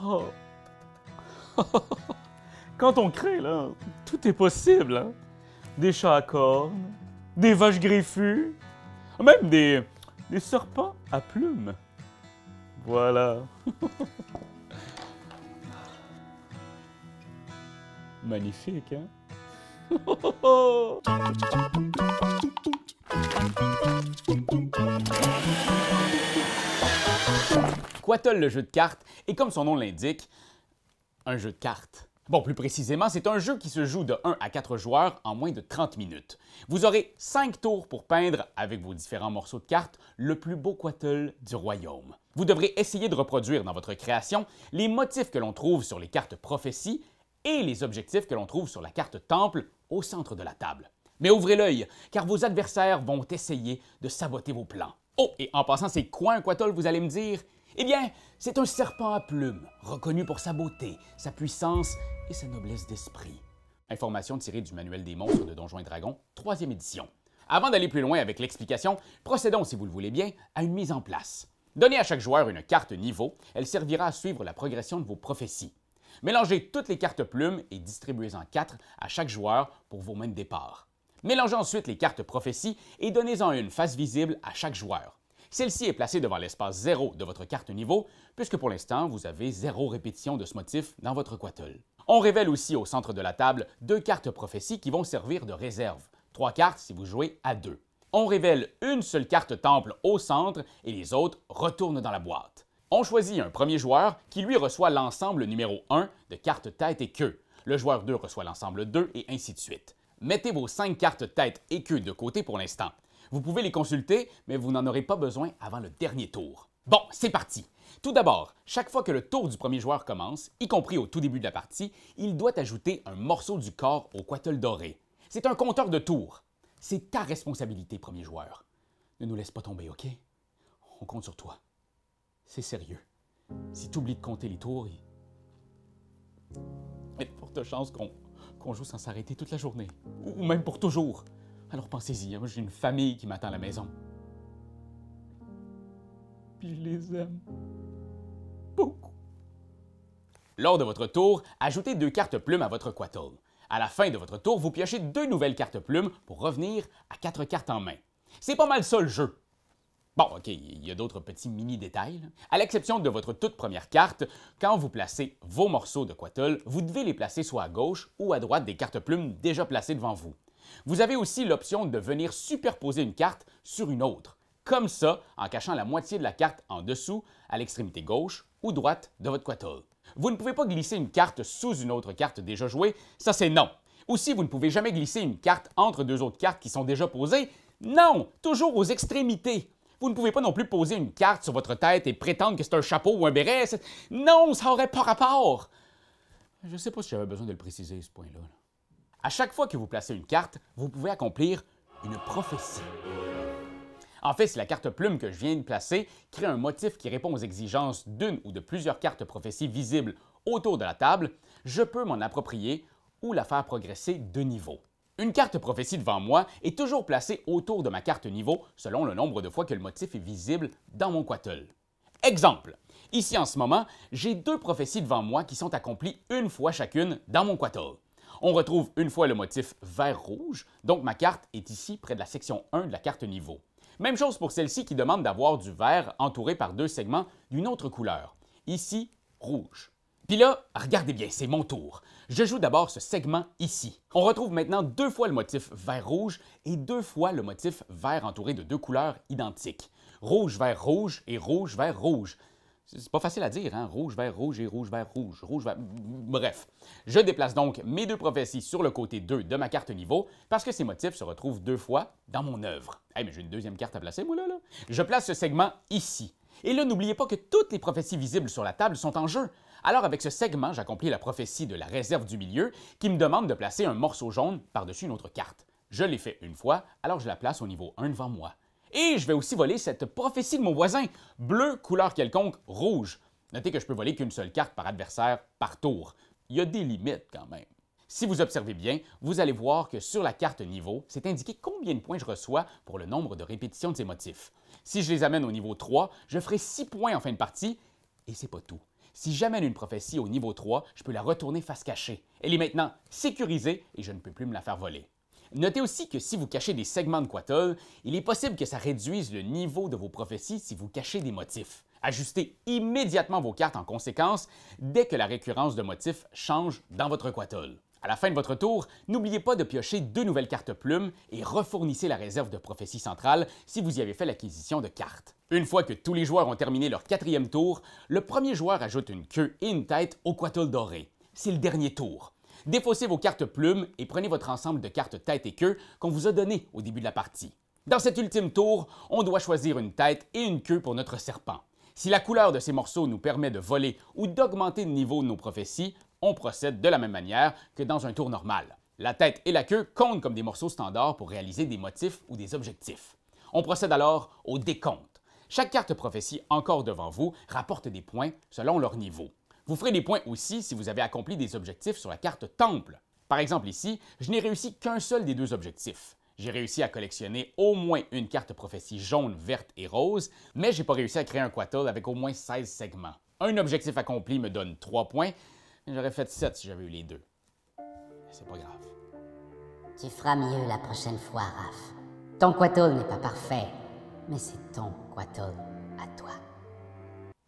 Oh. Quand on crée, là, tout est possible. Hein? Des chats à cornes, des vaches griffues, même des serpents à plumes. Voilà. Magnifique, hein? Quattol, le jeu de cartes, est comme son nom l'indique, un jeu de cartes. Bon, plus précisément, c'est un jeu qui se joue de 1 à 4 joueurs en moins de 30 minutes. Vous aurez 5 tours pour peindre, avec vos différents morceaux de cartes, le plus beau quattol du royaume. Vous devrez essayer de reproduire dans votre création les motifs que l'on trouve sur les cartes prophéties et les objectifs que l'on trouve sur la carte temple au centre de la table. Mais ouvrez l'œil, car vos adversaires vont essayer de saboter vos plans. Oh, et en passant, c'est quoi un quattol, vous allez me dire? Eh bien, c'est un serpent à plumes, reconnu pour sa beauté, sa puissance et sa noblesse d'esprit. Information tirée du Manuel des monstres de Donjons et Dragons, 3e édition. Avant d'aller plus loin avec l'explication, procédons, si vous le voulez bien, à une mise en place. Donnez à chaque joueur une carte niveau, elle servira à suivre la progression de vos prophéties. Mélangez toutes les cartes plumes et distribuez-en 4 à chaque joueur pour vos mains de départ. Mélangez ensuite les cartes prophéties et donnez-en une face visible à chaque joueur. Celle-ci est placée devant l'espace 0 de votre carte niveau, puisque pour l'instant, vous avez 0 répétition de ce motif dans votre quattol. On révèle aussi au centre de la table 2 cartes prophéties qui vont servir de réserve, 3 cartes si vous jouez à 2. On révèle une seule carte temple au centre et les autres retournent dans la boîte. On choisit un premier joueur qui lui reçoit l'ensemble numéro 1 de cartes tête et queue. Le joueur 2 reçoit l'ensemble 2 et ainsi de suite. Mettez vos 5 cartes tête et queue de côté pour l'instant. Vous pouvez les consulter, mais vous n'en aurez pas besoin avant le dernier tour. Bon, c'est parti! Tout d'abord, chaque fois que le tour du premier joueur commence, y compris au tout début de la partie, il doit ajouter un morceau du corps au quattol doré. C'est un compteur de tours. C'est ta responsabilité, premier joueur. Ne nous laisse pas tomber, OK? On compte sur toi. C'est sérieux. Si tu oublies de compter les tours, il y a de fortes chances qu'on joue sans s'arrêter toute la journée. Ou même pour toujours. Alors pensez-y, moi j'ai une famille qui m'attend à la maison. Puis je les aime. Beaucoup. Lors de votre tour, ajoutez 2 cartes plumes à votre quattol. À la fin de votre tour, vous piochez 2 nouvelles cartes plumes pour revenir à 4 cartes en main. C'est pas mal ça le jeu. Bon, OK, il y a d'autres petits mini-détails. À l'exception de votre toute première carte, quand vous placez vos morceaux de quattol, vous devez les placer soit à gauche ou à droite des cartes plumes déjà placées devant vous. Vous avez aussi l'option de venir superposer une carte sur une autre, comme ça, en cachant la moitié de la carte en dessous, à l'extrémité gauche ou droite de votre quattol. Vous ne pouvez pas glisser une carte sous une autre carte déjà jouée, ça c'est non. Aussi, vous ne pouvez jamais glisser une carte entre 2 autres cartes qui sont déjà posées. Non, toujours aux extrémités. Vous ne pouvez pas non plus poser une carte sur votre tête et prétendre que c'est un chapeau ou un béret. Non, ça n'aurait pas rapport. Je ne sais pas si j'avais besoin de le préciser, ce point-là. À chaque fois que vous placez une carte, vous pouvez accomplir une prophétie. En fait, si la carte plume que je viens de placer crée un motif qui répond aux exigences d'une ou de plusieurs cartes prophéties visibles autour de la table, je peux m'en approprier ou la faire progresser de niveau. Une carte prophétie devant moi est toujours placée autour de ma carte niveau selon le nombre de fois que le motif est visible dans mon quattol. Exemple, ici en ce moment, j'ai 2 prophéties devant moi qui sont accomplies une fois chacune dans mon quattol. On retrouve une fois le motif vert-rouge, donc ma carte est ici près de la section 1 de la carte niveau. Même chose pour celle-ci qui demande d'avoir du vert entouré par 2 segments d'une autre couleur. Ici, rouge. Puis là, regardez bien, c'est mon tour. Je joue d'abord ce segment ici. On retrouve maintenant 2 fois le motif vert-rouge et 2 fois le motif vert entouré de 2 couleurs identiques. Rouge, vert, rouge et rouge, vert, rouge. C'est pas facile à dire, hein? Rouge, vert, rouge et rouge, vert, rouge, rouge, vert... Bref. Je déplace donc mes 2 prophéties sur le côté 2 de ma carte niveau parce que ces motifs se retrouvent 2 fois dans mon œuvre. Hey, mais j'ai une deuxième carte à placer, moi, là. Je place ce segment ici. Et là, n'oubliez pas que toutes les prophéties visibles sur la table sont en jeu. Alors, avec ce segment, j'accomplis la prophétie de la réserve du milieu qui me demande de placer un morceau jaune par-dessus une autre carte. Je l'ai fait une fois, alors je la place au niveau 1 devant moi. Et je vais aussi voler cette prophétie de mon voisin, bleu, couleur quelconque, rouge. Notez que je peux voler qu'une seule carte par adversaire par tour. Il y a des limites quand même. Si vous observez bien, vous allez voir que sur la carte niveau, c'est indiqué combien de points je reçois pour le nombre de répétitions de ces motifs. Si je les amène au niveau 3, je ferai 6 points en fin de partie, et c'est pas tout. Si j'amène une prophétie au niveau 3, je peux la retourner face cachée. Elle est maintenant sécurisée et je ne peux plus me la faire voler. Notez aussi que si vous cachez des segments de Quatol, il est possible que ça réduise le niveau de vos prophéties si vous cachez des motifs. Ajustez immédiatement vos cartes en conséquence dès que la récurrence de motifs change dans votre Quatol. À la fin de votre tour, n'oubliez pas de piocher 2 nouvelles cartes plumes et refournissez la réserve de prophétie centrale si vous y avez fait l'acquisition de cartes. Une fois que tous les joueurs ont terminé leur 4e tour, le premier joueur ajoute une queue et une tête au Quatol doré. C'est le dernier tour. Défaussez vos cartes plumes et prenez votre ensemble de cartes tête et queue qu'on vous a donné au début de la partie. Dans cet ultime tour, on doit choisir une tête et une queue pour notre serpent. Si la couleur de ces morceaux nous permet de voler ou d'augmenter le niveau de nos prophéties, on procède de la même manière que dans un tour normal. La tête et la queue comptent comme des morceaux standards pour réaliser des motifs ou des objectifs. On procède alors au décompte. Chaque carte prophétie encore devant vous rapporte des points selon leur niveau. Vous ferez des points aussi si vous avez accompli des objectifs sur la carte Temple. Par exemple ici, je n'ai réussi qu'un seul des 2 objectifs. J'ai réussi à collectionner au moins une carte prophétie jaune, verte et rose, mais je n'ai pas réussi à créer un Quatol avec au moins 16 segments. Un objectif accompli me donne 3 points, j'aurais fait 7 si j'avais eu les 2. C'est pas grave. Tu feras mieux la prochaine fois, Raph. Ton Quatol n'est pas parfait, mais c'est ton Quatol à toi.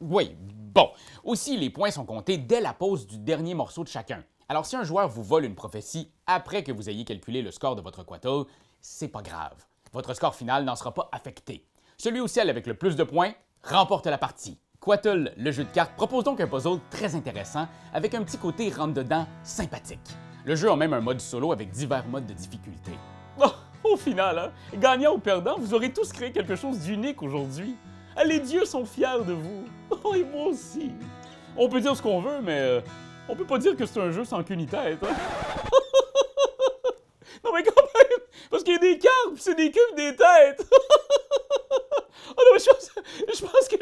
Oui, bon. Aussi, les points sont comptés dès la pose du dernier morceau de chacun. Alors si un joueur vous vole une prophétie après que vous ayez calculé le score de votre Quatol, c'est pas grave. Votre score final n'en sera pas affecté. Celui ou celle avec le plus de points remporte la partie. Quatol, le jeu de cartes, propose donc un puzzle très intéressant avec un petit côté rentre-dedans sympathique. Le jeu a même un mode solo avec divers modes de difficulté. Oh, au final, hein, gagnant ou perdant, vous aurez tous créé quelque chose d'unique aujourd'hui. Les dieux sont fiers de vous. Oh, et moi aussi. On peut dire ce qu'on veut, mais on peut pas dire que c'est un jeu sans queue ni tête. Hein? Non mais quand même, parce qu'il y a des cartes, c'est des queues des têtes. Oh non, mais je pense que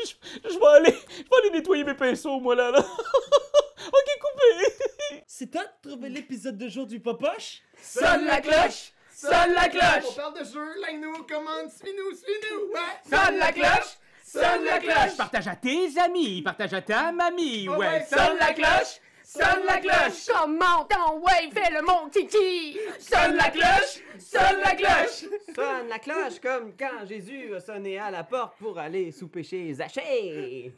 je vais aller nettoyer mes pinceaux, moi, là. OK, coupé. C'est toi de trouver l'épisode de jour du Popoche? Sonne la cloche! Sonne la On cloche! parle de jeu, like-nous, commande, suis-nous, ouais! Sonne la cloche! Sonne la cloche! Partage à tes amis, partage à ta mamie, Oh, ouais. Sonne la cloche! Sonne la cloche! Comment ton ouais, fais le mon titi! Sonne la cloche! Sonne la cloche! Sonne la cloche comme quand Jésus a sonné à la porte pour aller souper chez Zachée.